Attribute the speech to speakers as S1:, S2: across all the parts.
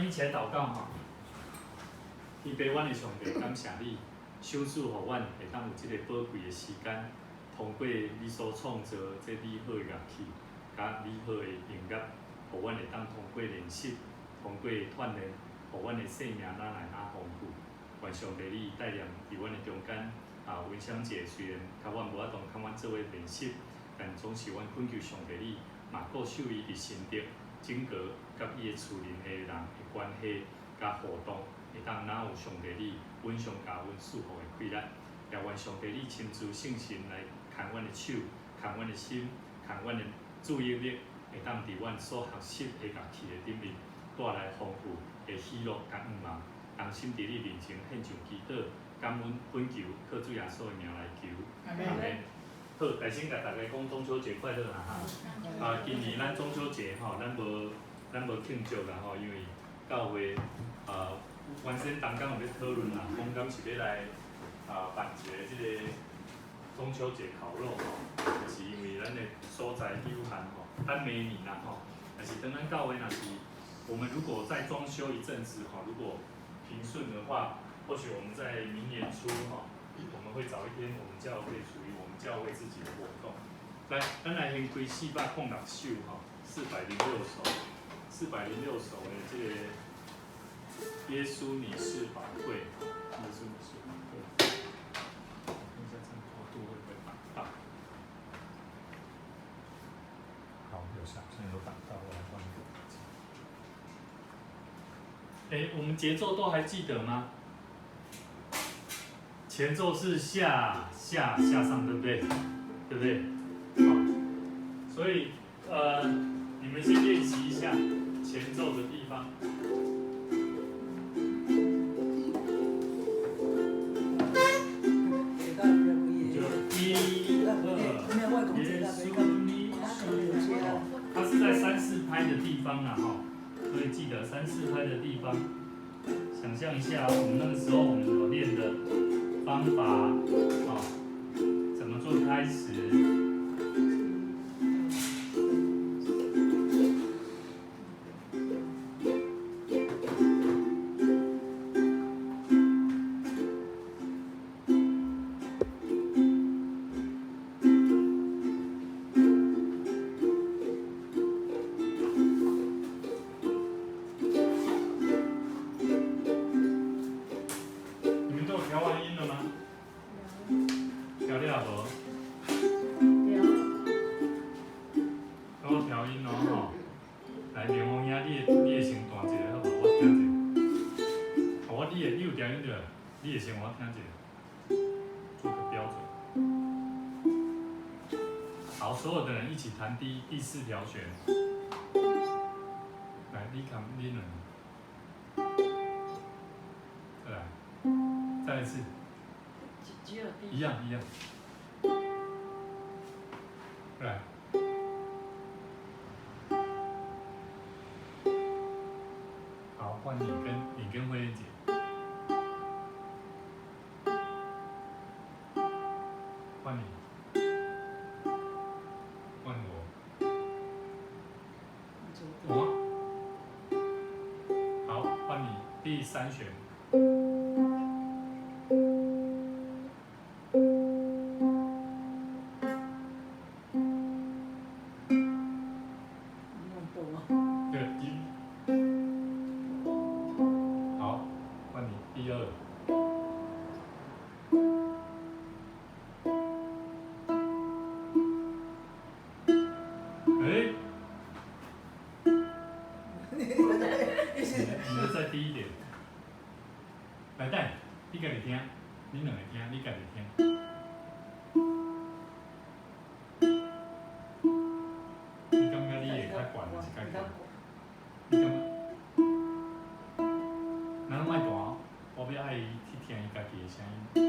S1: 一起来祷告哈。天父，阮的上帝，感谢你，赏赐互阮会当有即个宝贵的时间，通过你所创造这美好的乐器，甲美好的音乐，互阮会当通过练习，通过锻炼，互阮的生命哪来哪丰富。愿上帝你带领伫阮的中间，温香姐虽然甲阮无法同甲阮做伙练习，但总是阮恳求上帝你，嘛固守伊伫心中，整个甲伊的厝邻的人的关系甲互动。会当哪有上帝你稳上加阮赐福的气力，也愿上帝你亲自圣神来牵阮的手，牵阮的心，牵阮的注意力，会当伫阮所学习的乐器的顶面带来丰富的喜乐甲愿望。同心伫你面前献上祈祷，感恩恳求，靠主耶稣的名来求。阿门。好，大先甲大家讲中秋节快乐啦哈！今年咱中秋节吼，咱无庆祝啦吼，因为教会原先当刚有咧讨论啦，讲敢是要来办一个即个中秋节烤肉吼，就是因为咱的所在有限吼，等明年啦吼，但是等咱教会若是我们如果再装修一阵子吼，如果平顺的话，或许我们在明年初吼，我们会找一天我们教会属于我们教会自己的活动。来，咱来先开406首吼，406首的这个。耶稣，你是宝贵，耶稣，你是宝贵。看一下这样高度会不会挡到？好，有像现在有挡到，我来帮你。我们节奏都还记得吗？前奏是下上，对不对？对不对？好，所以你们先练习一下前奏的地方。它是在3/4拍的地方啦哈，所以记得3/4拍的地方，想象一下我们那个时候我们所练的方法，怎么做开始。弹第4条弦，来，你看你两，再来一次，一样，来，好，换你跟慧妍姐，换你。好，换你第3弦。对，好，换你第2。你的再低一点。来等，你家己听，你两个听，你家己听。你感觉你会较悬还是较悬？你感觉？咱莫大，我要爱伊去听伊家己的声音。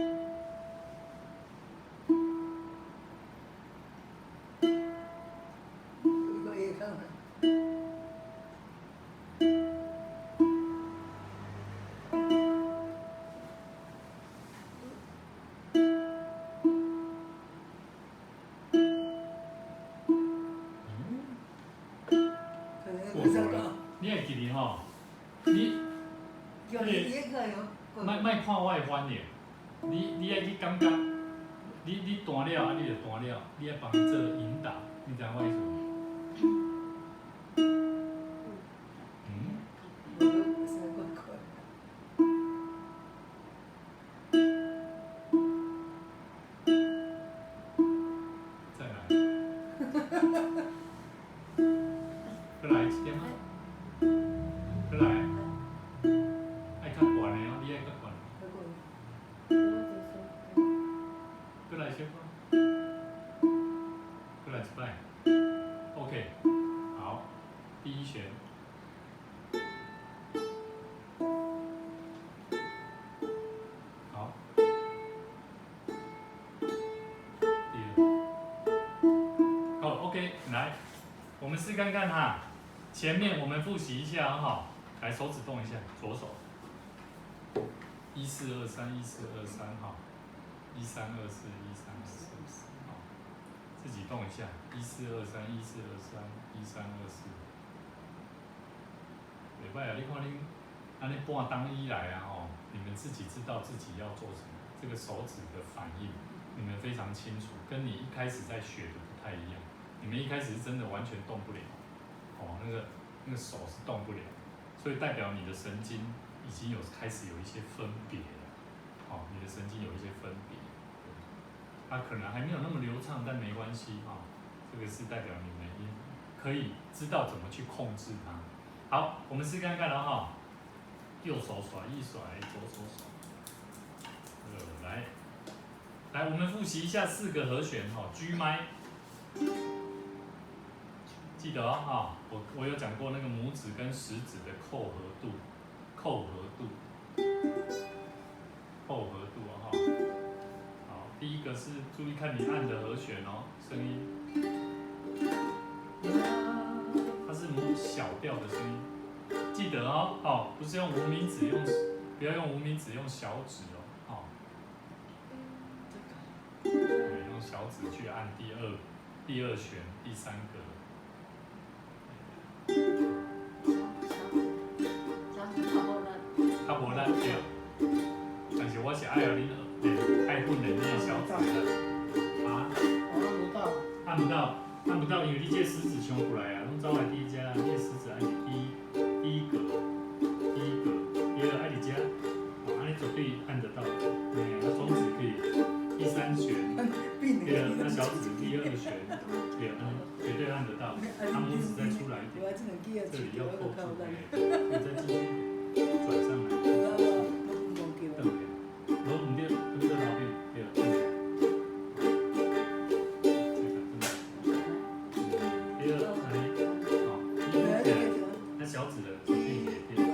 S1: 你
S2: 有一个有。
S1: 卖看我的反应，你爱去感觉，你弹了啊，你就弹了，你爱帮伊做引导，你知影我意思无？再来，再来一点吗？再来，爱较悬的哦，你爱较悬。再来小可，再来一摆 ，OK， 好，第一弦。好，第二，好 ，OK， 来，我们试看看哈。前面我们复习一下哈，来手指动一下，左手，14231423哈，13241324，好，自己动一下，142314231324，袂歹啊，你看恁安尼半当以来啊吼，你们自己知道自己要做什么，这个手指的反应，你们非常清楚，跟你一开始在学的不太一样，你们一开始是真的完全动不了。哦，那个手是动不了，所以代表你的神经已经开始有一些分别了。哦，你的神经有一些分别，它可能还没有那么流畅，但没关系啊、哦。这个是代表你们可以知道怎么去控制它。好，我们试看看了哈。右手甩一甩，左手甩。来，我们复习一下4个和弦哈 ，G 麦。记得哦，我有讲过那个拇指跟食指的扣合度哈。好，第一个是注意看你按的和弦哦，声音，它是小调的声音，记得哦，不是用无名指，不要用无名指，用小指哦，对，用小指去按第二弦第3格。较无力对，但是我是爱互恁爱训练你的小指的。啊？按不到，因为你这食指冲过来啊，拢走来第一只啊，你的食指按第一格，第二按伫这，安尼绝对按得到。那中指可以第3弦，对，那小指第2弦，对，绝对按得到。拇指再出来一点，这里要扣住，你再继续转上来。对，无唔对，对对后面，对。小指的定也变，啊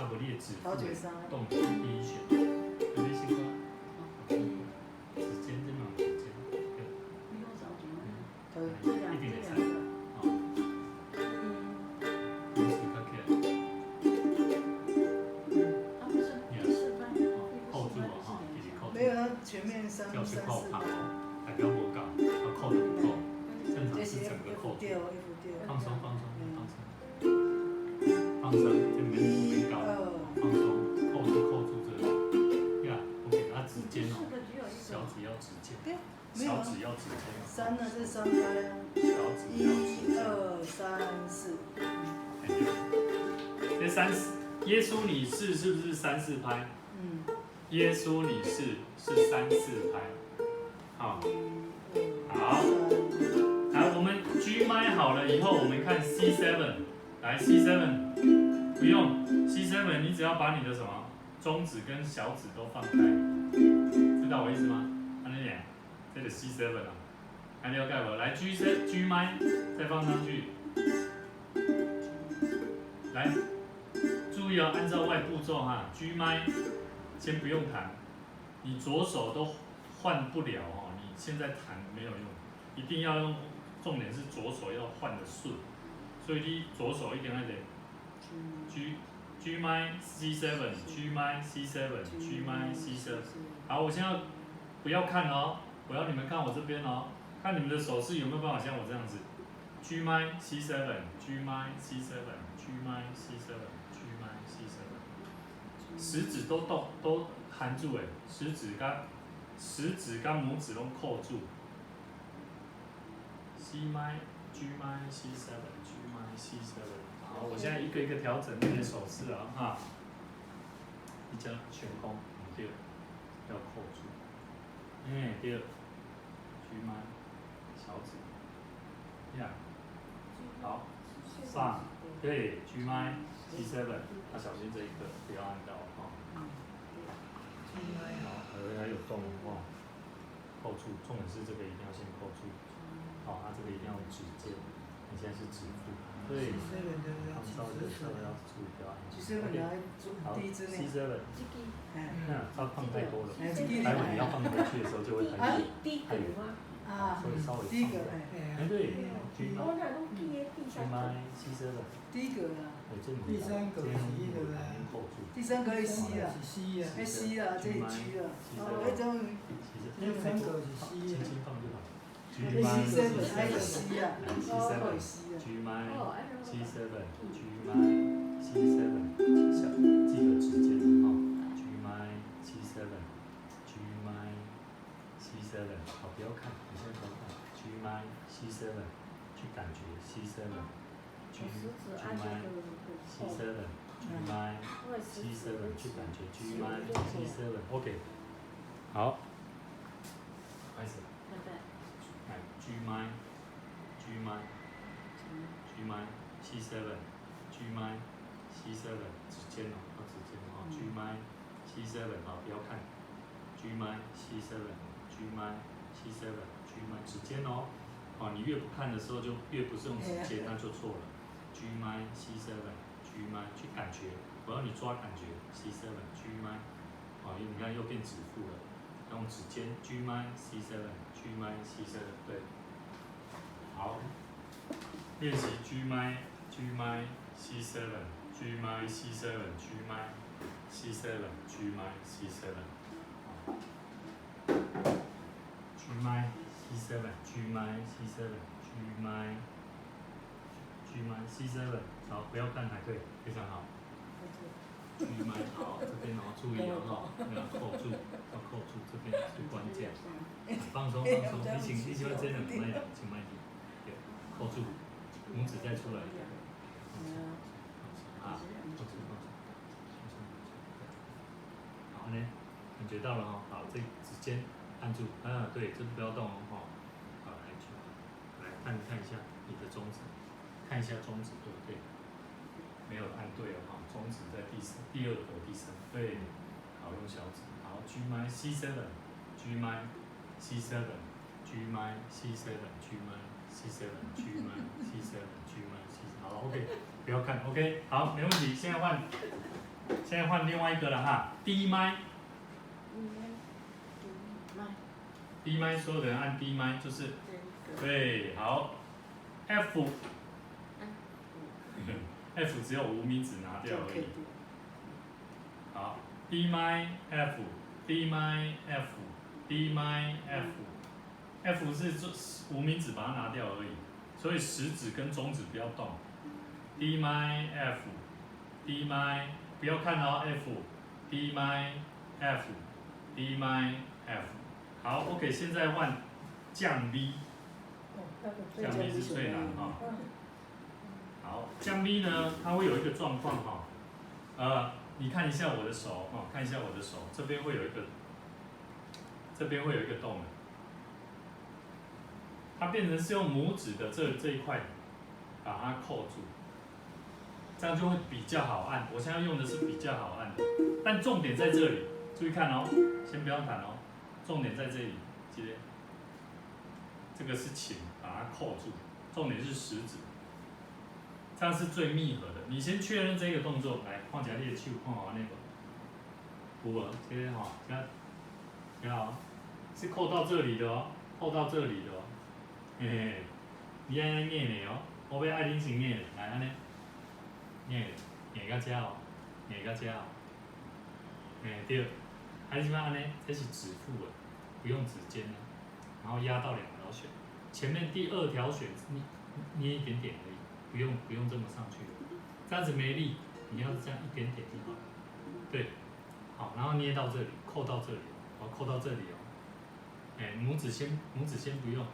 S1: 不，你的指动第一弦，有没有习惯？指尖这种指尖，一定得踩，好，拇指卡起来，扣住哦哈，一起扣住。
S2: 没有，它全面3、3、4、8。
S1: 代表无够，要扣的不够。正常是整个扣住，放松，这没搞，放松，扣住这里，呀，我给它指尖哦，小指要指尖，小指要指尖。
S2: 3呢是3拍啊，1、2、3、4。
S1: 这3、4，耶稣你是不是3、4拍？耶稣你是3、4拍，好，好。来，我们 G 麦好了以后，我们看 C7。来 C7， 不用 C7， 你只要把你的什么中指跟小指都放开，知道我意思吗？安尼样，这个 C7 啊，还了解无？来 G 麦再放上去，来，注意哦，按照外步骤哈 ，G 麦先不用弹，你左手都换不了哦，你现在弹没有用，一定要用。重点是左手要换的顺，所以你左手一定要得 G 麦 C7 G 麦 C7 G 麦 C7。好，我现在不要看哦，我要你们看我这边哦，看你们的手势有没有办法像我这样子 G 麦 C7，G 麦 C7，G 麦 C7，G 麦 C7，食指都含住诶，食指跟拇指拢扣住。C 麦 G 麦 C7，G 麦 C7。好，我现在一个一个调整那些手势啊哈。一张悬空，对，要扣住。对。G 麦，小指。呀，好，上，对 ，G 麦 C7，小心这一个不要按到哈。好，还有动哦，扣住，重点是这个一定要先扣住。好，它这个一定要指尖，你现在是指腹，对，稍微要注意不要按住。好 ，C7，它放太多了，待会你要放回去的时候就会很远。所以稍微放一下。对 ，G 麦 C7。
S2: 第一个啦。
S3: 第三个是一个啦。
S2: 第三个是 C 啦。C 啦，这是 G 啦。那种。
S3: 第三个是 C 啦。
S1: 轻轻放就好。
S2: G 麦 C7，还有 C 啦。
S1: G 麦 C7，G 麦 C7，记得指尖哈。G 麦 C7，G 麦 C7，好，不要看，你先不要看。G 麦 C7，去感觉 C7。G 麦 C7，G 麦 C7，去感觉 G 麦 C7，OK。好，开始。来 G 麦 G 麦 G 麦 C7，G 麦 C7，指尖哦，要指尖哦。G 麦 C7，好，不要看。G 麦 C7，G 麦 C7，G 麦指尖哦。哦，你越不看的时候就越不是用指尖，那就错了。G 麦 C7，G 麦去感觉，我要你抓感觉 C7，G 麦，哦，你看又变指腹了，用指尖 G 麦 C7，G 麦 C7，对。好，练习 G 麦 G 麦 C7，G 麦 C7，G 麦 C7，G 麦 C7。G 麦 C7，G 麦 C7，G 麦 G 麦 C7，好，不要看还可以，非常好。G 麦好，这边哦，注意哦，要扣住，这边是关键。放松，你喜欢这两个麦，请慢一点，对，扣住，拇指再出来一点。啊，放松。好呢，感觉到了哦，好，这指尖按住，对，这不要动哦，好，来看一下你的中指，看一下中指对不对？没有按对哦，哈，中指在第二个第三，对，好，用小指，好 ，G 麦 C7，G 麦 C7，G 麦 C7，G 麦 C7，G 麦 C7，G 麦 C7，好 ，OK， 不要看 ，OK， 好，没问题，现在换另外一个了哈 ，D 麦。D 麦，所有的人按 D 麦就是，对，好 ，F 只有无名指拿掉而已。好 ，D 麦 F，D 麦 F，D 麦 F，F 是无名指把它拿掉而已，所以食指跟中指不要动。D 麦 F，D 麦不要看哦 F，D 麦 F，D 麦 F。好 ，OK， 现在换降 V， 降 V 是最难哈。好，降 V 呢，它会有一个状况哈，你看一下我的手哈，看一下我的手，这边会有一个洞的，它变成是用拇指的这一块把它扣住，这样就会比较好按。我现在用的是比较好按的，但重点在这里，注意看哦，先不要弹哦。重点在这里，记得，这个是琴，把它扣住，重点是食指，这样是最密合的。你先确认这个动作，来，看一下你的手，看好那个，有无？这个吼，看好，是扣到这里的哦，扣到这里的哦，嘿嘿，你安尼捏的哦，我要爱恁先捏的，来安尼，捏到这哦，捏到这哦，对。还是安尼，这是指腹的，不用指尖的，然后压到2条弦，前面第2条弦捏一点点而已，不用这么上去，这样子没力，你要是这样一点点就好了。对，好，然后捏到这里，扣到这里，扣到这里哦。拇指先不用，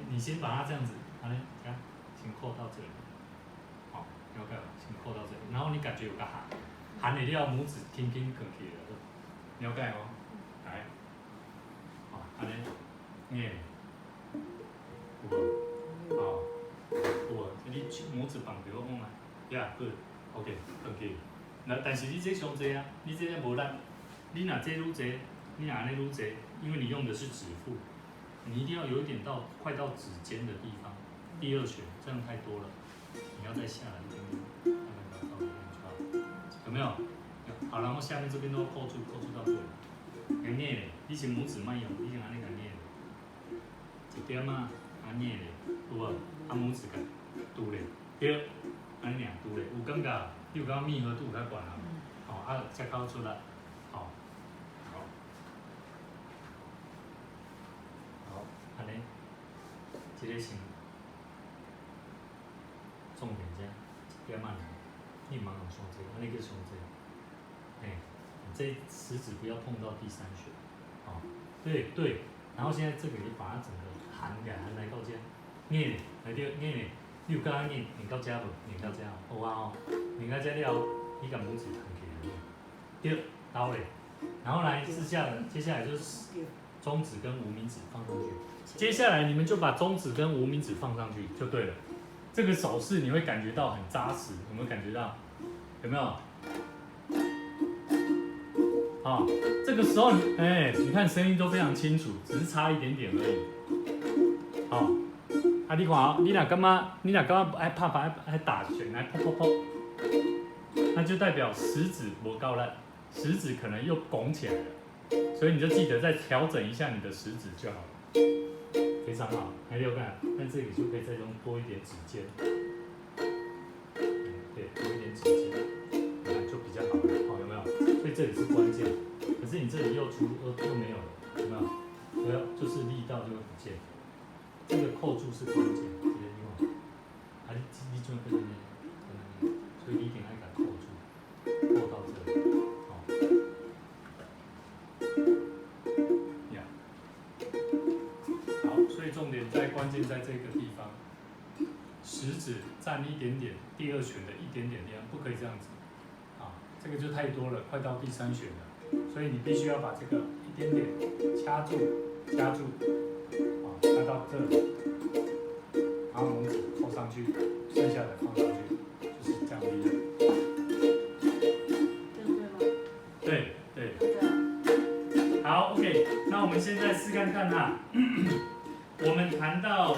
S1: 你先把它这样子，好嘞，这样先扣到这里，好，了解吧？先扣到这里，然后你感觉有个含的了，拇指轻轻放起来，了解哦？来，好，安尼，捏，有无？好，有无？你拇指放着往啊，呀，good，OK，放起。那但是你这上济啊，你这无力，你若这愈济，你若安尼愈济。因为你用的是指腹，你一定要有一点快到指尖的地方。第二拳这样太多了，你要再下来一点点，大概到这边就好，有没有？好，然后下面这边都要扣住到这里。捏咧，你先拇指莫用，你先安尼个捏，一点啊，安捏咧，有无？啊拇指个拄咧，对，安尼尔拄咧，有感觉？你有感觉密合度较悬啊？好，啊，才搞出来，好。安尼，这个先重点这样，一点仔尔，你莫用伤济，安尼叫伤济。这食指不要碰到第三穴，哦，对，然后现在这个你把它整个含来到这，捏咧，来对，捏咧，你有敢捏到这无？捏到这好啊吼，捏到这了，你甲拇指弹起来，对，到咧，然后来接下来就是中指跟无名指放上去。接下来你们就把中指跟无名指放上去就对了。这个手势你会感觉到很扎实，有没有感觉到？有没有？好，这个时候你看声音都非常清楚，只是差一点点而已。好，你看哦，你若感觉爱拍爱打拳来砰砰砰，那就代表食指不够力，食指可能又拱起来了，所以你就记得再调整一下你的食指就好了。非常好，还有看，那这里就可以再用多一点指尖，对，多一点指尖，就比较好了，好有没有？所以这里是关键，可是你这里又没有了，有没有？就是力道就会不见，这个扣住是关键，这个地方，你就跟那，所以你一定要给它扣住，扣到这里，好。所以重点在关键在这个地方，食指占一点点，第二拳的一点点量，不可以这样子，这个就太多了，快到第三拳了，所以你必须要把这个一点点掐住，掐到这里，然后拇指扣上去，剩下的放上去，就是这样力量。对，好 ，OK， 那我们现在试看看哈。我们谈到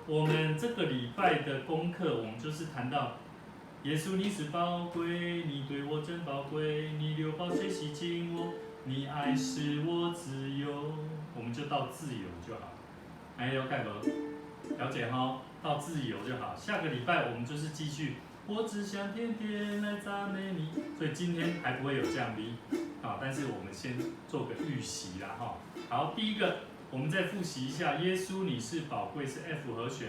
S1: 我们这个礼拜的功课，我们就是谈到耶稣你是宝贵，你对我真宝贵，你流宝血洗净我，你爱使我自由，我们就到自由就好。还有盖不？了解哈，到自由就好。下个礼拜我们就是继续，我只想天天来赞美你。所以今天还不会有降 V， 但是我们先做个预习啦哈。好，第一个。我们再复习一下，耶稣你是宝贵是 F 和弦。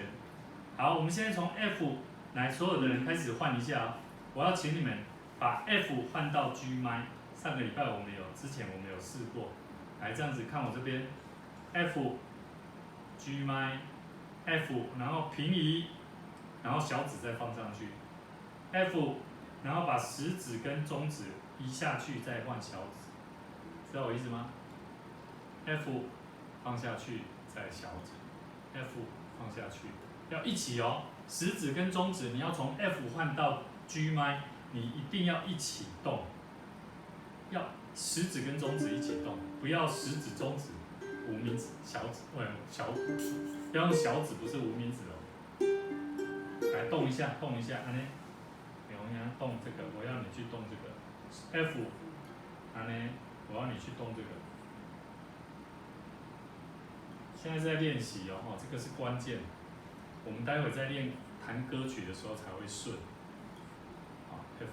S1: 好，我们现在从 F 来，所有的人开始换一下哦。我要请你们把 F 换到 G 麦。上个礼拜之前我们有试过。来这样子看我这边 ，F G 麦 F， 然后平移，然后小指再放上去 ，F， 然后把食指跟中指移下去，再换小指，知道我意思吗 ？F。放下去，再小指 ，F 放下去，要一起哦。食指跟中指，你要从 F 换到 G 麦，你一定要一起动，要食指跟中指一起动，不要食指、中指、无名指、小指，要用小指，不是无名指哦。来动一下，动一下，安尼，我要动这个，我要你去动这个 ，F， 安尼，我要你去动这个。现在是在练习哦，这个是关键。我们待会在练弹歌曲的时候才会顺。F。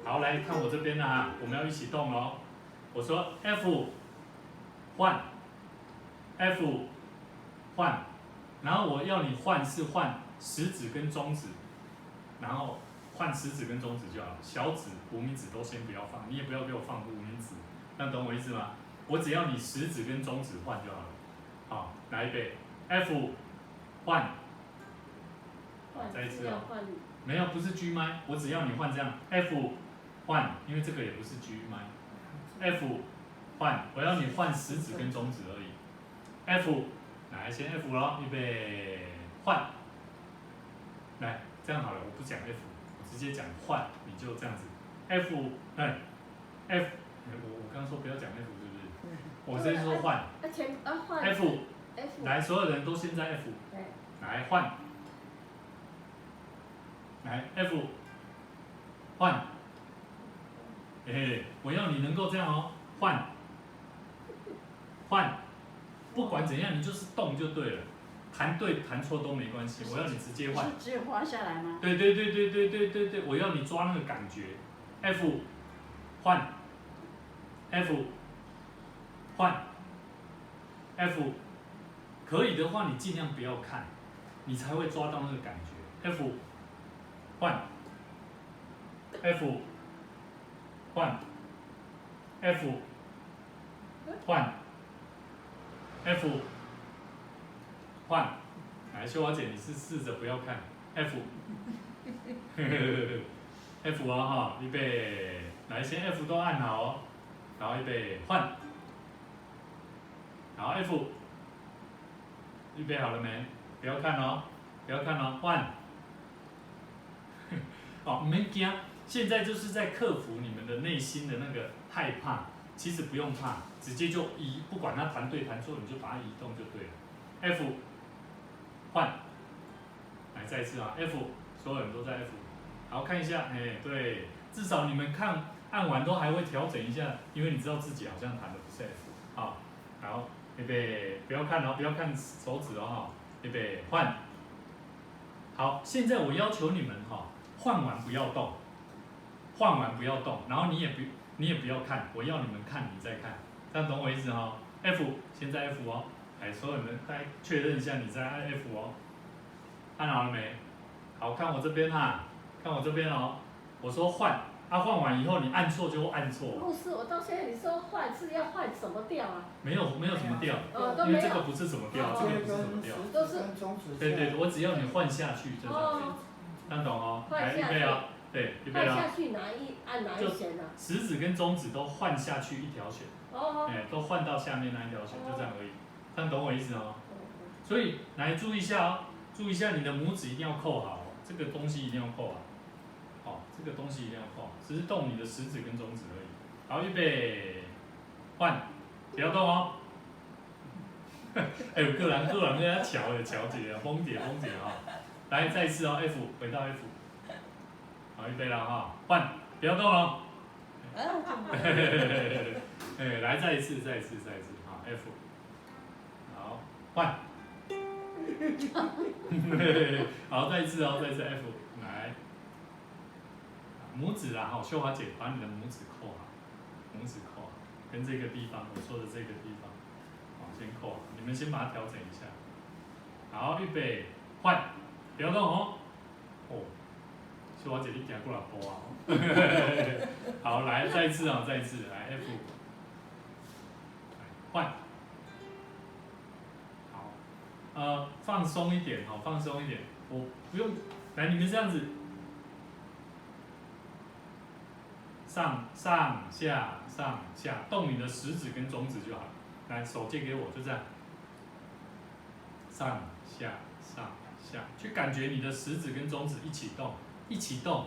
S1: 好，来看我这边啦，我们要一起动哦。我说 F， 换 F 换，然后我要你换是换食指跟中指，然后换食指跟中指就好了，小指、无名指都先不要放，你也不要给我放无名指，这样懂我意思吗？我只要你食指跟中指换就好了。好，来一遍 F 换，再一次哦。没有，不是 G 麦，我只要你换这样 F 换，因为这个也不是 G 麦 ，F 换，我要你换食指跟中指而已。F 来，先 F 咯，预备换，来这样好了，我不讲 F， 我直接讲换，你就这样子 F， 哎 F， 我刚刚说不要讲 F 是不是？我直接说换 F， 来，所有人都先在 F， 来换。来 F 换，我要你能够这样哦，换，不管怎样你就是动就对了，弹对弹错都没关系，我要你直接换。
S2: 是只有滑下来吗？
S1: 对，我要你抓那个感觉 ，F 换 ，F 换 ，F 可以的话你尽量不要看，你才会抓到那个感觉 ，F 换。F 换 F 换 F 换，来，秀华姐，你是试着不要看 F， F 哦哈，预备，来，先 F 都按好哦，然后预备换，好 F， 预备好了没？不要看哦，换，哦，没惊。现在就是在克服你们的内心的那个害怕，其实不用怕，直接就移，不管它弹对弹错，你就把它移动就对了。F 换，来再一次啊 ，F 所有人都在 F， 好看一下，对，至少你们看按完都还会调整一下，因为你知道自己好像弹的不是 F， 好，好，预备，不要看哦，不要看手指哦，预备换，好，现在我要求你们哈，换完不要动。换完不要动，然后你也不要看，我要你们看，你再看，这样懂我意思哦 ？F 先在 F 哦，哎，所有人再确认一下你在按 F 哦，按好了没？好看我这边哈，看我这边哦，我说换，换完以后你按错就按错。
S4: 不是，我到现在你说换是要换什么调啊？
S1: 没有什么调，因为这个不是什么调，这个不是什么调，
S3: 都是
S1: 对，我只要你换下去就这样，这样懂哦？来预备哦。对，预备了。
S4: 换下去按哪一弦呢？
S1: 食指跟中指都换下去一条弦，都换到下面那一条弦，就这样而已。这样懂我意思哦？所以来注意一下哦，注意一下你的拇指一定要扣好，这个东西一定要扣好，这个东西一定要扣好，只是动你的食指跟中指而已。好，预备，换，不要动哦。哎，有个人跟他瞧姐啊，疯姐啊，来再一次哦 ，F 回到 F。好，预备了哈，换，不要动哦。来，再一次，好 ，F， 好，换，好，再一次哦，F， 来，拇指啦，哈，秀华姐把你的拇指扣好，跟这个地方，我说的这个地方，好，先扣好，你们先把它调整一下。好，预备，换，不要动哦。秀华姐，你行过来播啊！好，来，再一次，来 F， 换，好，放松一点，我不用，来，你们这样子，上下，动你的食指跟中指就好了。来，手借给我，就这样，上下，去感觉你的食指跟中指一起动，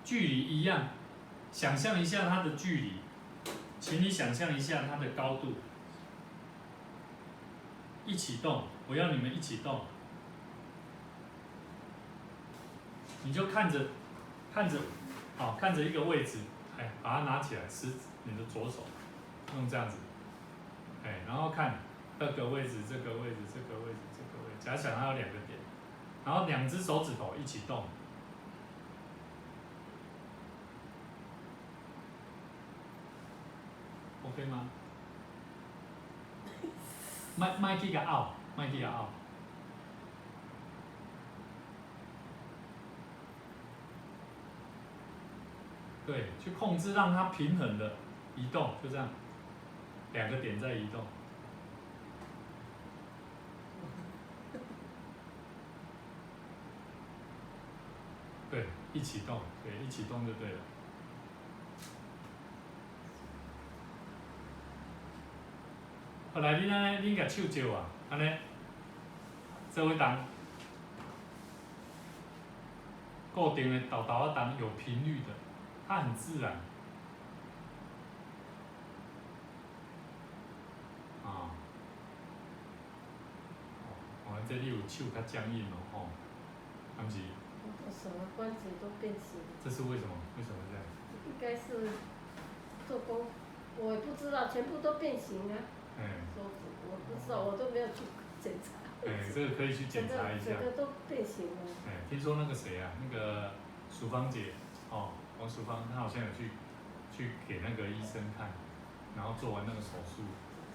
S1: 距离一样，想象一下它的距离，请你想象一下它的高度，一起动，我要你们一起动，你就看着，好，看着一个位置，把它拿起来，你的左手，用这样子，然后看这个位置，假想它有2个点，然后2只手指头一起动。OK 吗？麦去个拗，麦去个拗。对，去控制让它平衡的移动，就这样，两个点在移动。对，一起动，对，一起动就对了。后来你安尼，你甲手招啊，安尼，做伙动，固定的豆豆啊动，有频率的，它很自然。啊，哦，这里有手较僵硬哦，吼，敢是？
S4: 我手的关节都变形。
S1: 这是为什么？为什么这样？
S4: 应该是做工，我也不知道，全部都变形啊。手指我不知道，我都没有去检查。
S1: 这个可以去检查一下。
S4: 整个都变形了。
S1: 听说那个谁啊，那个淑芳姐，哦，王淑芳，她好像有去给那个医生看，然后做完那个手术，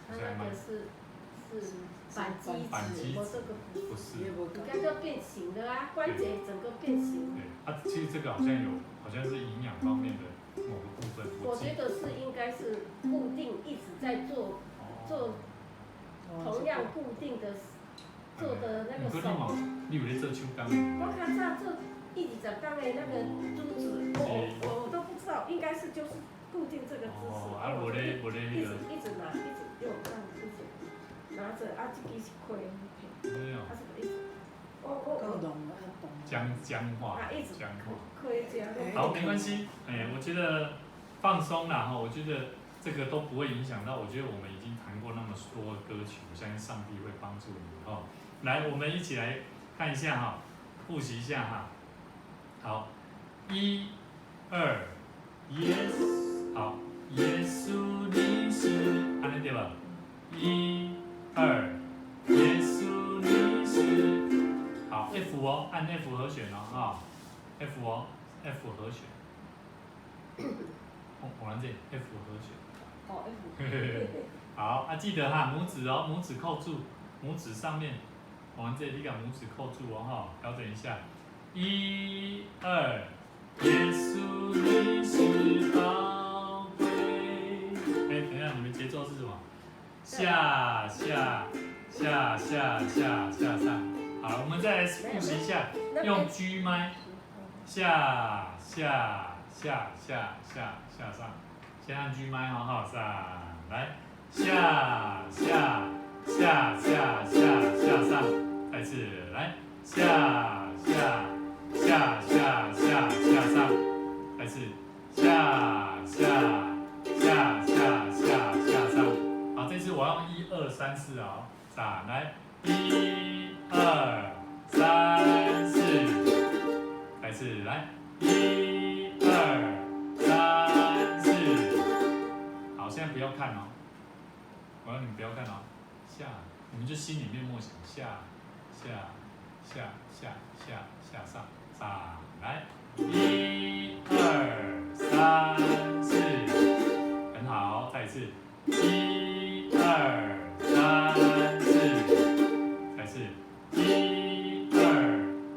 S4: 她那个是反肌，我这个
S1: 不是，
S4: 你看就变形了啊，关节整个变形。
S1: 对，其实这个好像是营养方面的某个部分。
S4: 我觉得是应该是固定一直在做同样固定的做的那个手。
S1: 你有在做手工？
S4: 我看他做1、2天的那个珠子，我都不知道，应该是就是固定这个姿势。
S1: 无咧那个。
S4: 一直拿，一直用，这样一直拿着，啊，这个是开，
S1: 没有。
S4: 他是一直，
S1: 僵化。好，没关系，我觉得放松啦哈，我觉得这个都不会影响到。我觉得我们已经弹过那么多的歌曲，我相信上帝会帮助你哦。来，我们一起来看一下哈，复习一下哈。好，1、2，耶，好，耶稣你是，安尼对吧？1、2，耶稣你是，好 ，F 哦，按 F 和弦哦，哈 ，F 哦 ，F 和弦。红蓝键 F 和弦。
S4: 哦 F。
S1: 好啊，记得哈，拇指哦，拇指扣住，拇指上面，红蓝键你把拇指扣住哦，哈，调整一下。1、2，耶稣你是宝贵。等一下，你们节奏是什么？下下下下下下上。好，我们再来复习一下，用 G 麦，下下下下下下上，先按 G 麦哈，上来，下下下下下下上，再次来，下下下下下下上，再次下下下下下下上。好，这次我要用1、2、3、4啊，上来，1、2、3、4，再次来，1、2、3、4。好，现在不要看哦，我要你们不要看哦，下，你们就心里面默想下下下下下下上，上来，1、2、3、4，很好，再一次，1、2、3、4，再次，1、2、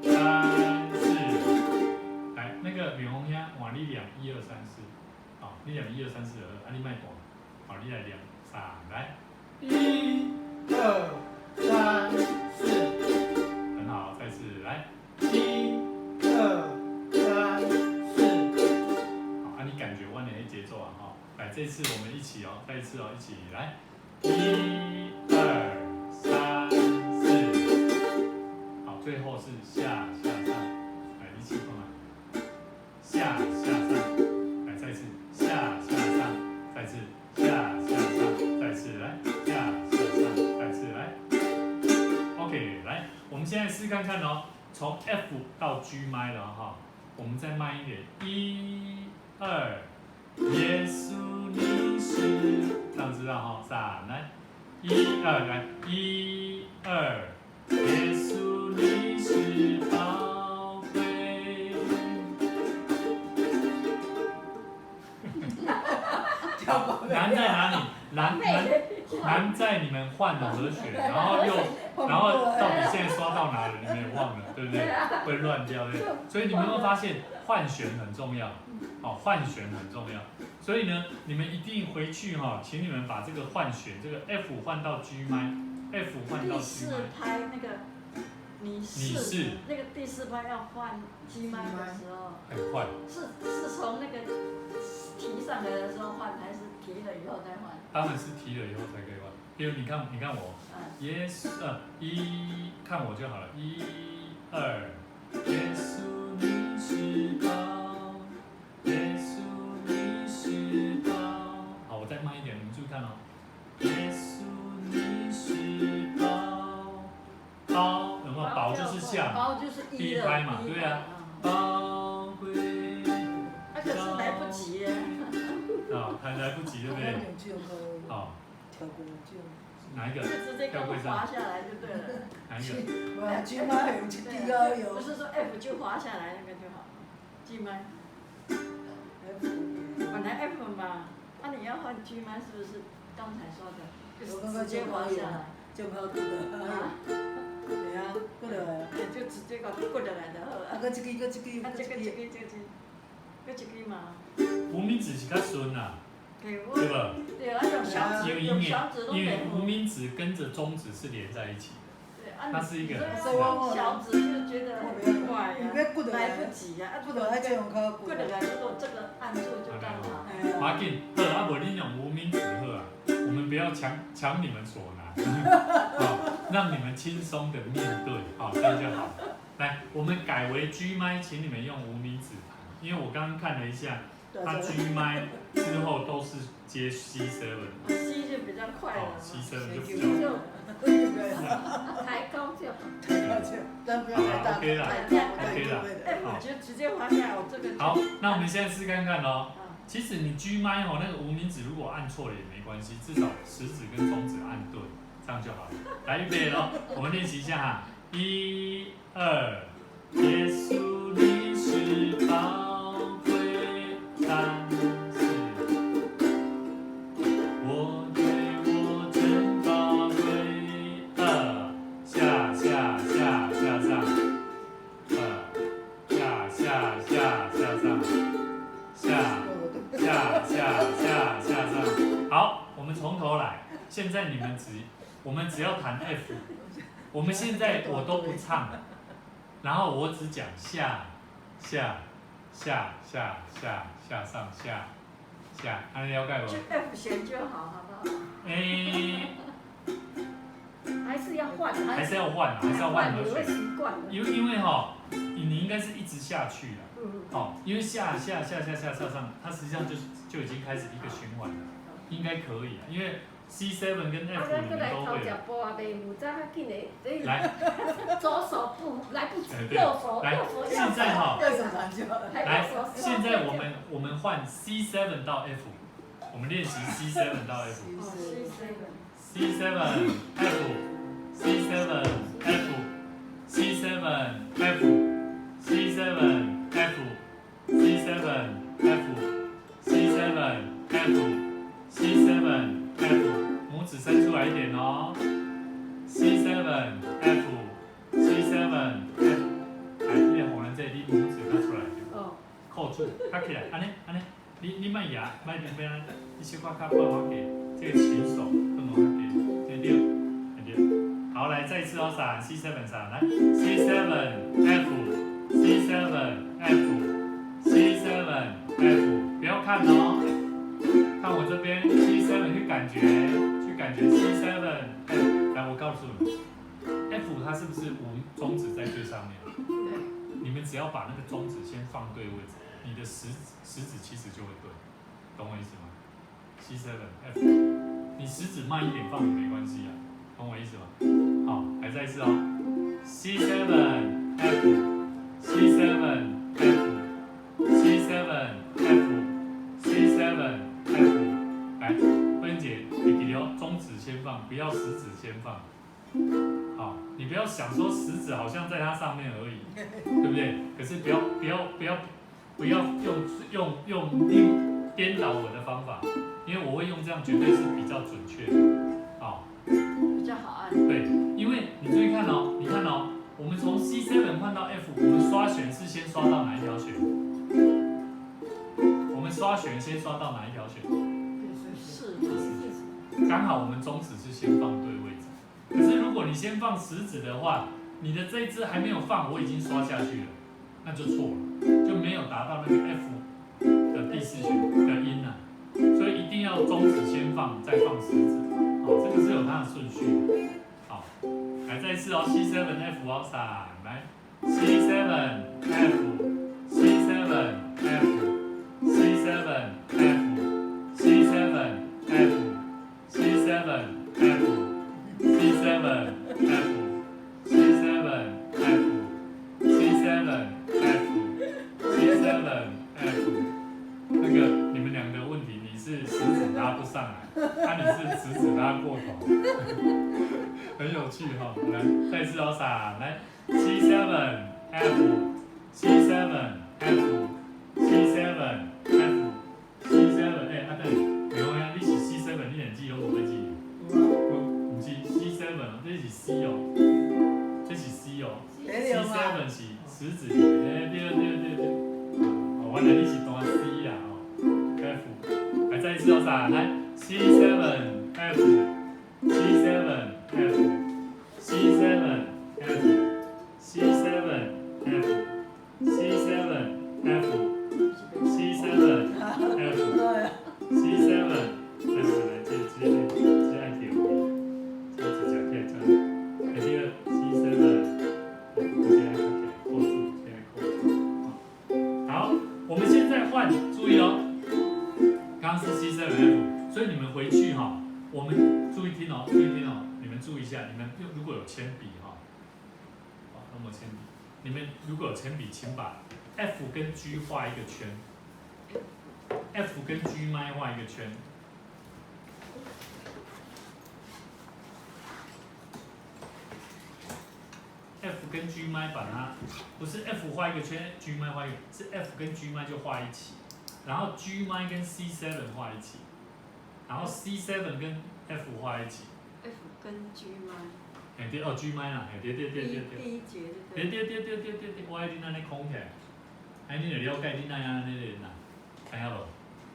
S1: 3、4，来，那个美红兄换你念1、2、3、4，好，你念1、2、3、4，啊你莫断，好，你来念，上来
S3: 1、2、3、4，
S1: 很好，再次来
S3: 1、2、3、4，
S1: 好，啊你感觉我的那节奏啊哈，来这次我们一起哦，再一次哦，一起来，1、2、3、4，好，最后是下下上，来一起过来，下下上，来再次下下上，再次下下上，再次来下下上，再次来 ，OK， 来，我们现在试看看哦，从 F 到 G 麦了哈，我们再慢一点，1、2，耶稣你是，这样知道哈，上来，1、2，来1、2，耶稣你是宝贵。难在哪里？难难在你们换了和弦，然后到底现在刷到哪了，你们也忘了，对不对？会乱掉，对不对？所以你们有没有发现换弦很重要？好，换弦很重要。所以呢，你们一定回去哈，请你们把这个换弦，这个 F 换到 G 麦 ，F 换到 G 麦。
S5: 第四拍那个你是那个第四拍要换 G 麦的时候，
S1: 很快。
S5: 是从那个提上来的时候换，还是提了以后再换？
S1: 他们是提了以后才可以换。因为你看我，Yes，看我就好了，1、2，耶稣你是宝，耶稣你是宝。好，我再慢一点，你们注意看哦。耶稣你是宝，宝有没有？宝就是下，
S5: 宝就是
S1: 第一拍嘛，对啊，宝贵。
S5: 那可是来不及耶。
S1: 还来不及，对不对？好。哪一个？
S5: 就直接给我滑下来就对了。
S1: 哪一个？
S5: 不是说 F 就滑下来那个就好 ，G 麦。本来 F 嘛，那你要换 G 麦是不是刚才说的？就是直接滑下来。
S2: 就好过了。啊？对啊，过来。
S5: 就直接给过来的好。
S2: 啊，搁一支。
S5: 啊，这个嘛。
S1: 无名指是较顺啦。对吧？
S5: 对啊，用小指，用小指都
S1: 因为无名指跟着中指是连在一起的。
S5: 对，
S1: 它是一个。
S5: 小指就觉得很快呀，来不及呀。
S2: 过来
S5: 过来，如果这个按住就刚好。
S1: 马紧，好，啊无你用无名指好啊，我们不要抢你们所难，好，让你们轻松的面对，好，这样就好。来，我们改为 G 麦，请你们用无名指弹，因为我刚刚看了一下。它 G 麦之后都是接 C7。C
S5: 就比较快了。
S1: C7 就比较。
S4: 抬高就好。
S1: 好 ，OK 啦 ，OK 啦。
S5: 我就直接滑下来，我这个。
S1: 好，那我们现在试看看咯。其实你 G 麦那个无名指如果按错了也没关系，至少食指跟中指按对，这样就好了。来，预备咯，我们练习一下哈。1、2，耶稣你是宝。3、4，我对我真宝贵。2，下上上。好，我们从头来。现在我们只要弹 F。我们现在我都不唱，然后我只讲下，上下，安尼了解无？
S5: 就 F 弦就好，好不好？
S4: 还是要换，
S1: 还是要换和弦。
S4: 你会习惯的。
S1: 因为哈，你应该是一直下去的。好，因为下上，它实际上就已经开始一个循环了，应该可以啊，因为。C7 跟 F 你们都会。来，
S4: 左手不来不及，右手
S1: 现在哈，来，现在我们换 C7 到 F， 我们练习 C7 到 F。C7 F，拇指伸出来一点哦。C7 F，C7 F， 来，你红人这里，你拇指拿出来，扣住，卡起来，安尼，你莫压，莫边边，你小可较放我给，这个琴手放我给，对，好，来，再一次哦，3 C7 3，来 C7 F，C7 F，C7 F， 不要看哦。看我这边 C7 去感觉 C7 F， 来我告诉你 ，F 它是不是中指在最上面？你们只要把那个中指先放对位置，你的食指其实就会对，懂我意思吗 ？C7 F， 你食指慢一点放也没关系啊，懂我意思吗？好，来再一次哦 ，C7 F，C7 F，C7 F，C7 F， 来，慧玲姐，你记得中指先放，不要食指先放。好，你不要想说食指好像在它上面而已，对不对？可是不要用颠倒我的方法，因为我会用这样绝对是比较准确的。
S5: 比较好按。
S1: 对，因为你注意看哦，你看哦，我们从 C7 换到 F， 我们刷弦是先刷到哪一条弦？我们刷弦先刷到哪一条弦？
S5: 是，
S1: 刚好我们中指是先放对位置。可是如果你先放食指的话，你的这一支还没有放，我已经刷下去了，那就错了，就没有达到那个 F 的第4弦的音啊。所以一定要中指先放，再放食指。好，这个是有它的顺序的。好，来再一次哦 ，C7 F 哦，3来 ，C7 F C7 F C7 F C7 F C7 F C7 F C7 F C7 F C7 F， 那个你们两个问题，你是食指拉不上来，你是食指拉过头，很有趣哈。来，再一次哦，3来 C7 F C7 F C7 F C7， 等，没有啊，你是 C7， 你连记都无要记。不是 C7 哦，这是 C 哦，这是 C 哦 ，C7 是食指，对。哦，原来你是单 C 啦哦 ，F， 来再一次哦，3来 C7 F C7 F C7 F C7 F C7 F C7 F C7 F 来这按键，这直接可以这样，这个 C7， 我现在扣住，现在扣住。好，我们现在换，注意哦，刚刚是 C7 F， 所以你们回去哈，我们注意听哦，你们注意一下，你们如果有铅笔哈，好，那么铅笔，你们如果有铅笔，请把 F 跟 G 画一个圈。F 跟 G 麦画一个圈。F 跟 G 麦把它，不是 F 画一个圈 ，G 麦画一个，是 F 跟 G 麦就画一起，然后 G 麦跟 C7 画一起，然后 C7 跟 F 画一起。
S5: F 跟 G 麦。
S1: 对哦 ，G 麦啦，对。
S5: 第一节
S1: 对，我爱你那里空起来，你就了解你那样那个人啦，看到不？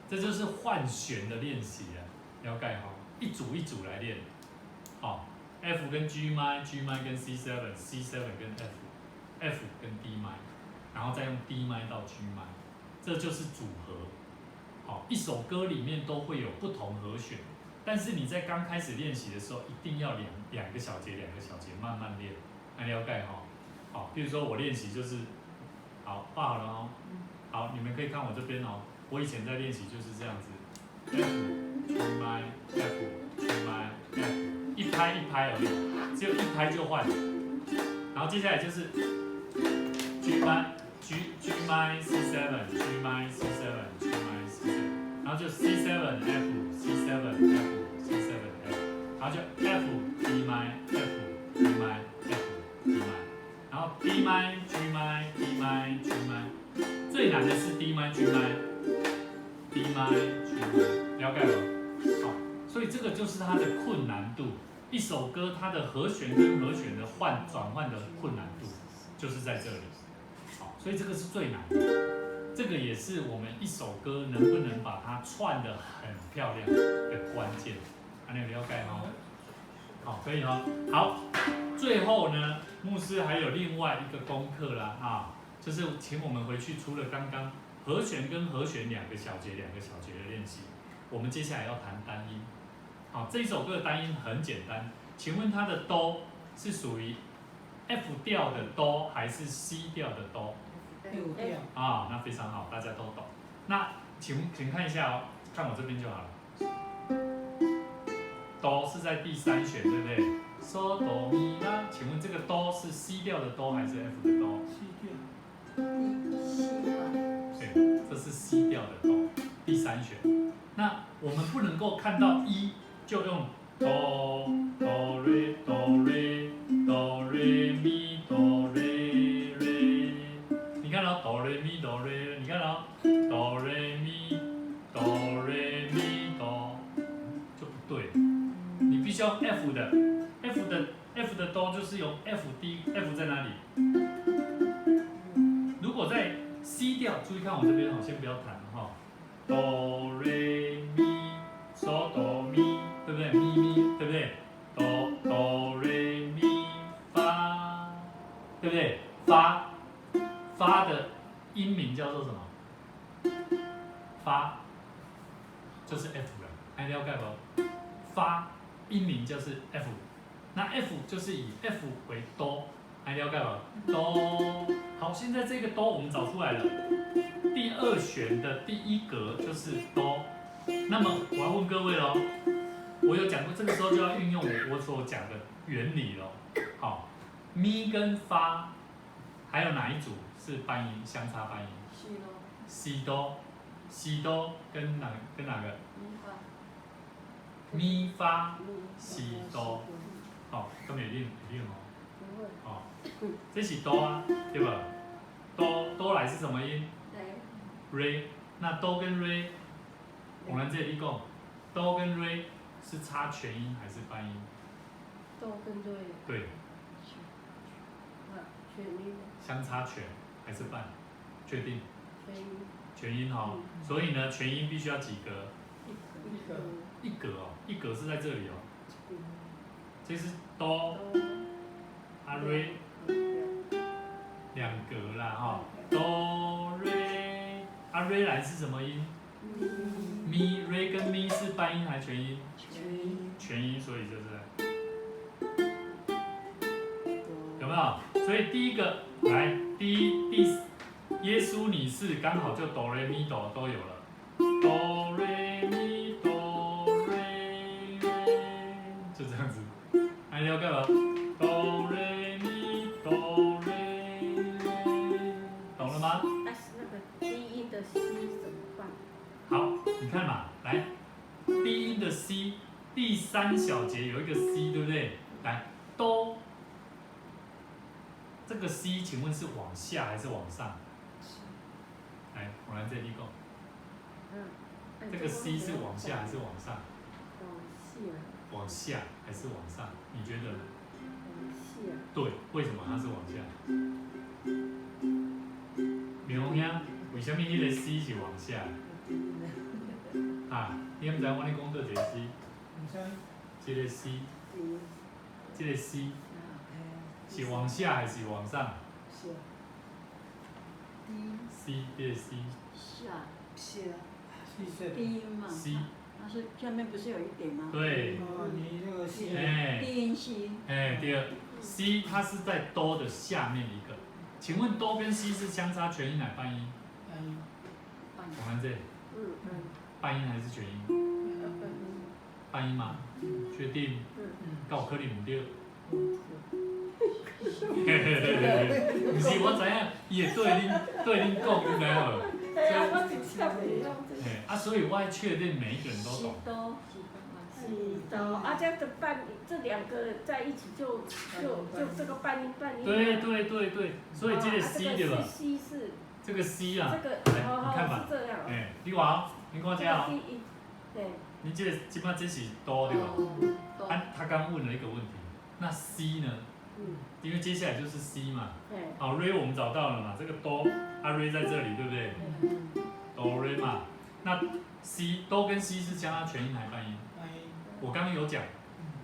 S1: 这就是换弦的练习啊，了解哈，一组一组来练，好 ，F 跟 G 麦，G 麦跟 C7，C7 跟 F 跟 D 麦，然后再用 D 麦到 G 麦，这就是组合。好，一首歌里面都会有不同和弦，但是你在刚开始练习的时候，一定要两个小节慢慢练，来了解哈。好，比如说我练习就是，好，画好了哦，好，你们可以看我这边哦。我以前在练习就是这样子 ，F G 麦 F G 麦 F， 一拍一拍而已，只有一拍就换。然后接下来就是 G 麦 G 麦 C7 G麦 C7 G 麦 C7， 然后就 C7 F C7 F C7 F， 然后就 F D 麦 F D 麦 F D 麦，然后 D 麦 G 麦 D 麦 G 麦，最难的是 D 麦 G 麦。D 麦 G 麦，了解了？好，所以这个就是它的困难度。一首歌它的和弦跟和弦的转换的困难度，就是在这里。好，所以这个是最难的。这个也是我们一首歌能不能把它串得很漂亮的关键。你有了解吗？好，可以哦。好，最后呢，牧师还有另外一个功课啦，就是请我们回去，除了刚刚和弦跟和弦两个小节的练习，我们接下来要弹单音。好，这一首歌的单音很简单，请问它的哆是属于 F 调的哆还是 C 调的哆？
S2: F 调。
S1: 那非常好，大家都懂。那请看一下哦，看我这边就好了。哆是在第3弦，对不对？嗦哆咪拉，请问这个哆是 C 调的哆还是 F 的哆
S2: ？C 调。
S1: 对，这是 C 调的哆，第3弦。那我们不能够看到1就用哆哆瑞哆瑞哆瑞咪哆瑞瑞，你看到哆瑞咪哆瑞，你看到哆瑞咪哆瑞咪哆就不对，你必须要 F 的的哆就是由 F 第一 F 在哪里？如果在 C 调，注意看我这边，我先不要弹哈。哆瑞咪嗦哆咪，对不对？咪咪，对不对？哆瑞咪发，对不对？发的音名叫做什么？发就是 F 了，还了解不？发音名就是 F， 那 F 就是以 F 为哆，还了解不？哆。好，现在这个哆我们找出来了，第二弦的第一格就是哆。那么我要问各位喽，我有讲过，这个时候就要运用我所讲的原理喽。好，咪跟发还有哪一组是半音相差半音？西哆，西哆跟哪个？咪发西哆，好，咁会练哦。哦，这是哆啊，对吧？哆来是什么音？re。那哆跟 re， 我们这里讲，哆跟 re 是差全音还是半音？
S4: 哆跟瑞。
S1: 对。
S4: 全音。
S1: 相差全还是半？确定？
S4: 全音。
S1: 全音哈，所以呢，全音必须要几格？一格哦，一格是在这里哦。这是哆，啊瑞，两格啦哈。哆瑞，啊瑞来是什么音？咪瑞跟咪是半音还是全音？全音，所以就是有没有？所以第一个来，第耶稣你是刚好就哆瑞咪哆都有了，哆瑞咪哆瑞瑞，就这样子，还了解吗？哆瑞咪哆瑞瑞，懂了吗？
S4: 但是那个低音的 C 怎么办？
S1: 好，你看嘛，来，低音的 C， 第三小节有一个 C， 对不对？来，哆，这个 C 请问是往下还是往上？来，我来这里讲，这个 C 是往下还是往上？往下还是往上？你觉得呢？
S4: 往下。
S1: 对，为什么它是往下？明红兄，为什么迄个 C 是往下？啊，你毋知我咧讲倒一个 C？ 这个 C， 这个 C 是往下还是往上？ C 这个 C。
S5: 低音嘛。
S1: C。
S5: 它是下面不是有一点吗？
S1: 对。
S3: 你这个 C。
S5: 低音 C。
S1: 对 ，C 它是在哆的下面一个。请问哆跟 C 是相差全音还是半音？我看这。半音还是全音？半音吗？确定？够可能唔对。不是，我知影，伊会对恁讲，你知无？
S4: 对啊，我真正袂用这个。
S1: 啊，所以我要确定每一个人都懂。
S4: 这两个在一起就这个半音。
S1: 对，所以这个 C 对吧？这个 C 啊，来你看吧，你看，你看这哦，你这基本上这是哆对吧？啊，他刚问了一个问题，那 C 呢？因为接下来就是 C 嘛，好 Re 我们找到了嘛，这个哆，啊 Re 在这里对不对？哆 Re 嘛，那 C 哆跟 C 是相差全音还是半音？我刚刚有讲，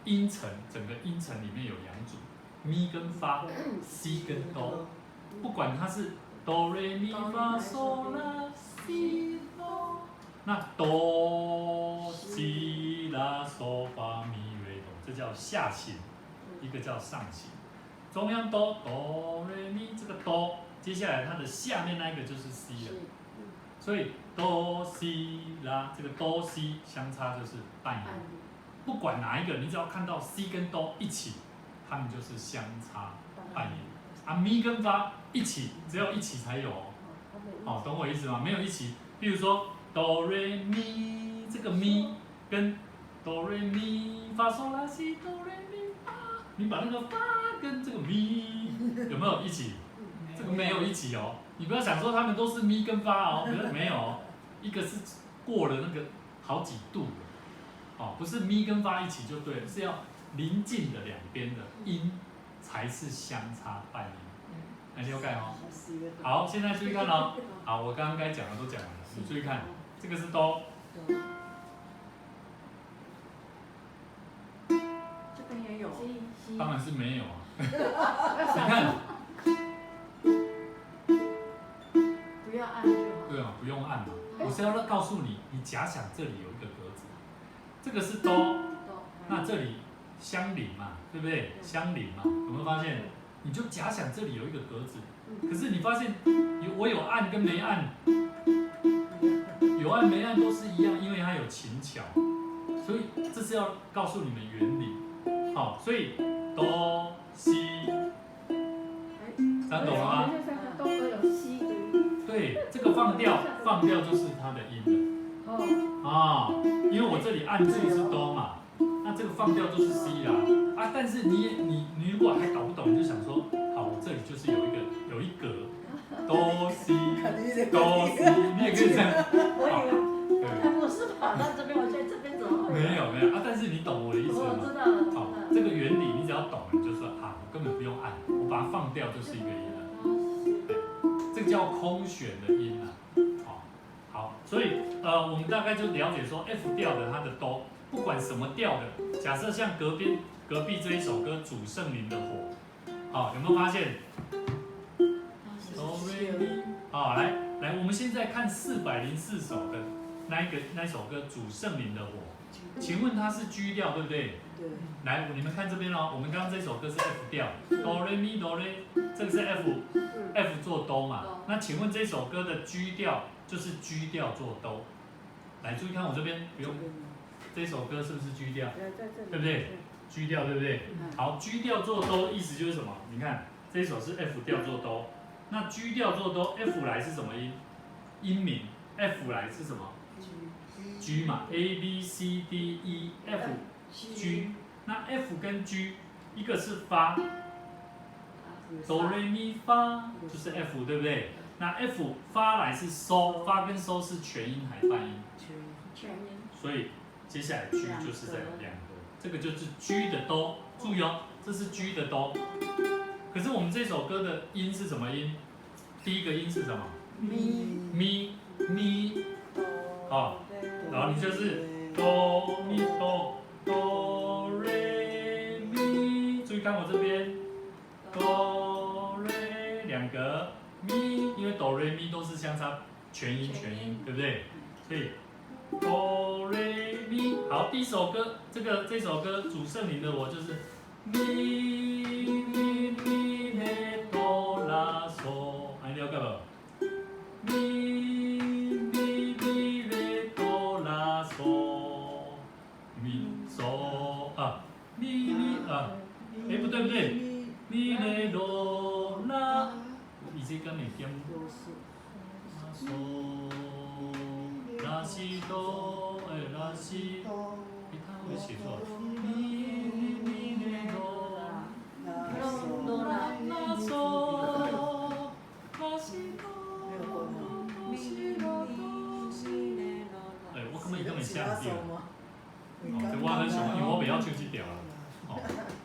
S1: 音程整个音程里面有两组，咪跟发 ，C 跟哆，不管它是哆 Re 咪发嗦啦西哆，那哆西啦嗦发咪瑞哆，这叫下行，一个叫上行。中央哆哆瑞咪，这个哆，接下来它的下面那一个就是 C 了，所以哆西啦，这个哆西相差就是半音。不管哪一个，你只要看到 C 跟哆一起，它们就是相差半音。啊，咪跟发一起，只有一起才有哦。哦，懂我意思吗？没有一起，比如说哆瑞咪，这个咪跟哆瑞咪发嗦拉西哆瑞咪发，你把那个发跟这个咪有没有一起？这个没有一起哦。你不要想说他们都是咪跟发哦，没有哦，一个是过了那个好几度的，哦，不是咪跟发一起就对了，是要邻近的两边的音还是相差半音，来了解哦。好，现在注意看哦。好，我刚刚该讲的都讲完了，你注意看，这个是哆，
S5: 这边也有，
S1: 当然是没有啊。你看，
S5: 不要按就好。
S1: 对啊，不用按嘛。我是要告诉你，你假想这里有一个格子，这个是哆，那这里相邻嘛，对不对？相邻嘛，有没有发现？你就假想这里有一个格子，可是你发现我有按跟没按，有按没按都是一样，因为它有琴桥，所以这是要告诉你们原理。好，所以哆西，这样懂了吗？
S4: 都有西的。
S1: 对，这个放调就是它的音了。啊，因为我这里按住是哆嘛，那这个放调就是 C 啦。啊，但是你如果还搞不懂，你就想说，好，我这里就是有一格，哆 C 哆 C， 你也可以这样。
S5: 我以为他不是跑到这边，我觉得这边怎么会？
S1: 没有啊，但是你懂我的意思吗？
S5: 我知道了。
S1: 好，这个原理你只要懂，你就说啊，我根本不用按，我把它放掉就是一个音了。这个叫空弦的音啊。好，所以我们大概就了解说 F 调的它的哆，不管什么调的，假设像隔壁这一首歌《主圣灵的火》，好，有没有发现？哆瑞咪，好，来，我们现在看404首的那首歌《主圣灵的火》，请问它是 G 调对不对？
S2: 对。
S1: 来，你们看这边哦，我们刚刚这首歌是 F 调，哆瑞咪哆瑞，这个是 F 做哆嘛？那请问这首歌的 G 调就是 G 调做哆。来，注意看我这边，不用，这首歌是不是 G 调？对不对？G 调对不对？好 ，G 调做哆意思就是什么？你看这一首是 F 调做哆，那 G 调做哆 ，F 来是什么音？音名 F 来是什么 ？G 嘛 ，A B C D E F G， 那 F 跟 G 一个是发，哆瑞咪发就是 F 对不对？那 F 发来是收，发跟收是全音还半音？
S5: 全音。
S1: 所以接下来 G 就是在两个，这个就是 G 的哆，注意哦，这是 G 的哆。可是我们这首歌的音是什么音？第一个音是什么？咪，好，然后你就是哆咪哆瑞咪，注意看我这边，哆瑞两格咪，因为哆瑞咪都是相差全音，对不对？所以哆瑞咪，好，第一首歌这首歌主圣灵的我就是咪嘞哆啦嗦，还了解不？咪嘞哆啦嗦，咪嗦啊，咪啊，不对，咪嘞哆啦，以前跟你点嗦拉西哆，拉西，他会写错，咪嘞哆啦嗦，拉西哆。我根本下不掉。这我很喜欢，因为我比较唱这条啊。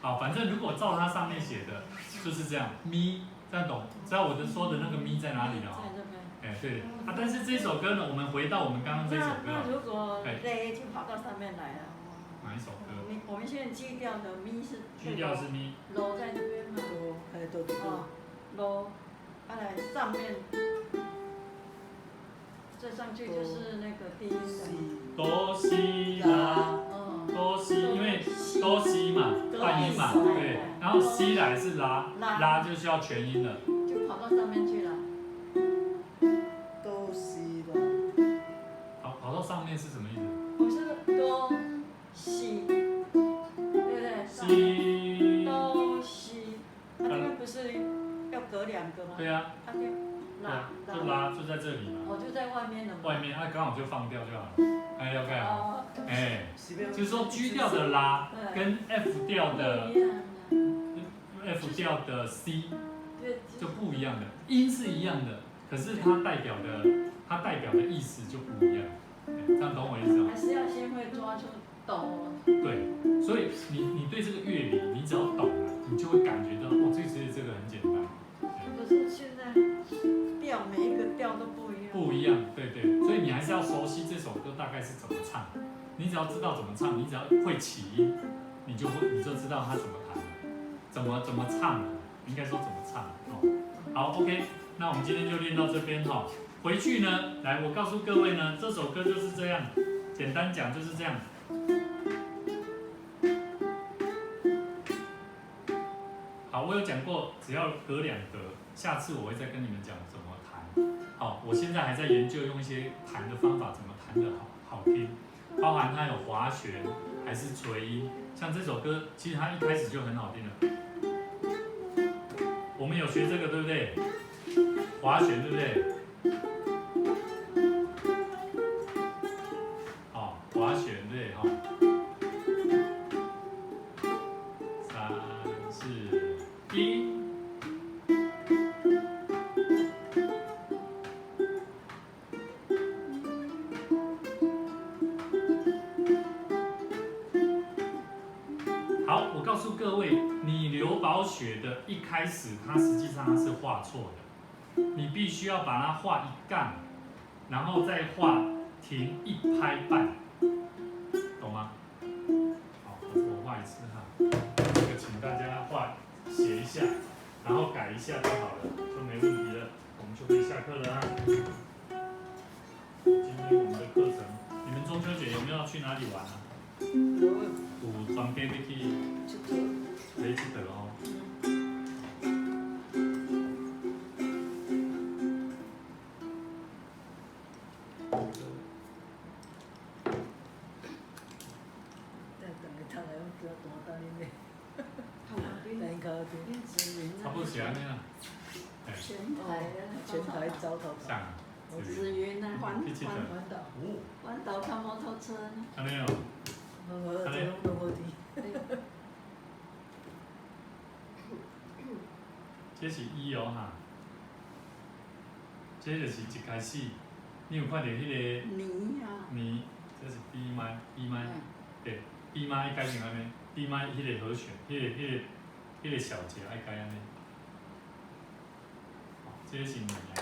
S1: 好，反正如果照它上面写的，就是这样，咪，这样懂？知道我说的那个咪在哪里了？
S5: 在这边。
S1: 对。但是这首歌呢，我们回到我们刚刚这首歌。
S5: 那如果嘞就跑到上面来了。
S1: 哪一首歌？
S5: 我们现在 G 调的咪是。
S1: G 调是咪。
S5: 哆在这边嘛。哆，来上面。再上去就是那个低音的。
S1: 哆西啦，哆西，因为哆西嘛，半音嘛，对，然后西来是拉，拉就需要全音了。
S5: 就跑到上面去了。
S2: 哆西啦。
S1: 好，跑到上面是什么意思？
S5: 我是哆西，对不对？西。哆西，它这边不是要隔两个吗？
S1: 对啊。
S5: 它就
S1: 就拉就在这里嘛。
S5: 我就在外面了嘛。
S1: 外面，刚好就放掉就好了。了解好。就是说 G 调的拉跟 F 调的 C 就不一样的，音是一样的，可是它代表的意思就不一样。这样懂我意思吗？
S5: 还是要先会抓出哆。
S1: 对，所以你对这个乐理，你只要懂了，你就会感觉到哦，这是要熟悉这首歌大概是怎么唱。你只要知道怎么唱，你只要会起音，你就知道它怎么弹了，怎么唱了，应该说怎么唱哦。好 ，OK， 那我们今天就练到这边哈。回去呢，来，我告诉各位呢，这首歌就是这样，简单讲就是这样。好，我有讲过，只要隔2格，下次我会再跟你们讲怎么弹。好，我现在还在研究用一些弹的方法，怎么弹得好听，包含它有滑弦还是垂音。像这首歌，其实它一开始就很好听了。我们有学这个对不对？滑弦对不对？好，滑弦对哈。3、4、1。好，我告诉各位，你刘宝雪的一开始，它实际上是画错的，你必须要把它画1杠，然后再画停1拍半，懂吗？好，我画一次哈，这个请大家写一下，然后改一下就好了，就没问题了，我们就可以下课了啊。今天我们的课程，你们中秋节有没有要去哪里玩啊？有专家要去买一个哦。差不多是安尼啦。
S2: 全台糟透。
S1: 上啊。
S5: 紫云啊，
S2: 环岛开摩托车呢。
S1: 安尼哦。
S2: 这拢都无滴。
S1: 这是1哦哈。这就是一开始，你有看到迄个？咪，这是 B 麦，B 麦，对 ，B 麦改成安尼 ，B 麦迄个和弦，迄个小节爱改安尼。这是咪啊。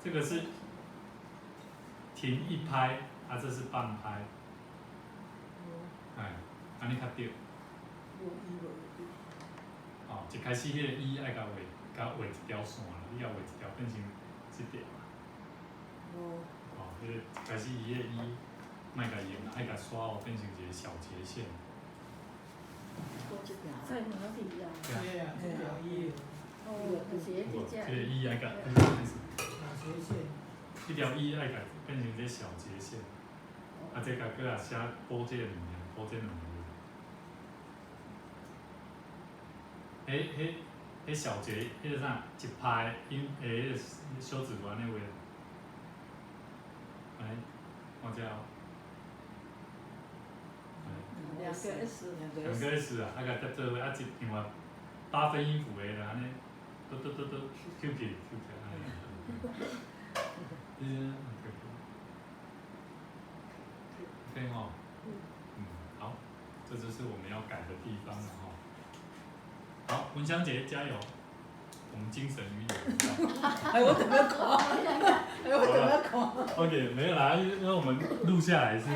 S1: 这个是停1拍，啊，这是半拍，哎，安尼较对。哦，一开始迄个爱甲画一条线啦，你要画一条变成这条啦。哦，迄个一开始伊个莫甲用啦，爱甲刷哦变成一个小节线。
S4: 在哪里呀？
S3: 对呀，这条1。
S4: 哦，斜
S1: 这
S4: 这样。
S1: 个爱甲，
S3: 斜线。
S1: 一条爱甲变成这小节线，啊，这甲搁写补这个物件，补这2个。迄小节，迄个啥，一拍音迄个小指环那位，来，看这哦。
S2: 2个 S，2个
S1: S 啊，啊甲搭做伙，啊一另外8分音符的啦，安尼，嘟，Q 起，安尼。OK 吼，好，这就是我们要改的地方了吼。好，文香姐加油，我们精神与你。
S2: 哎，我怎么考？哎，我怎么考
S1: ？OK， 没有啦，因为我们录下来是。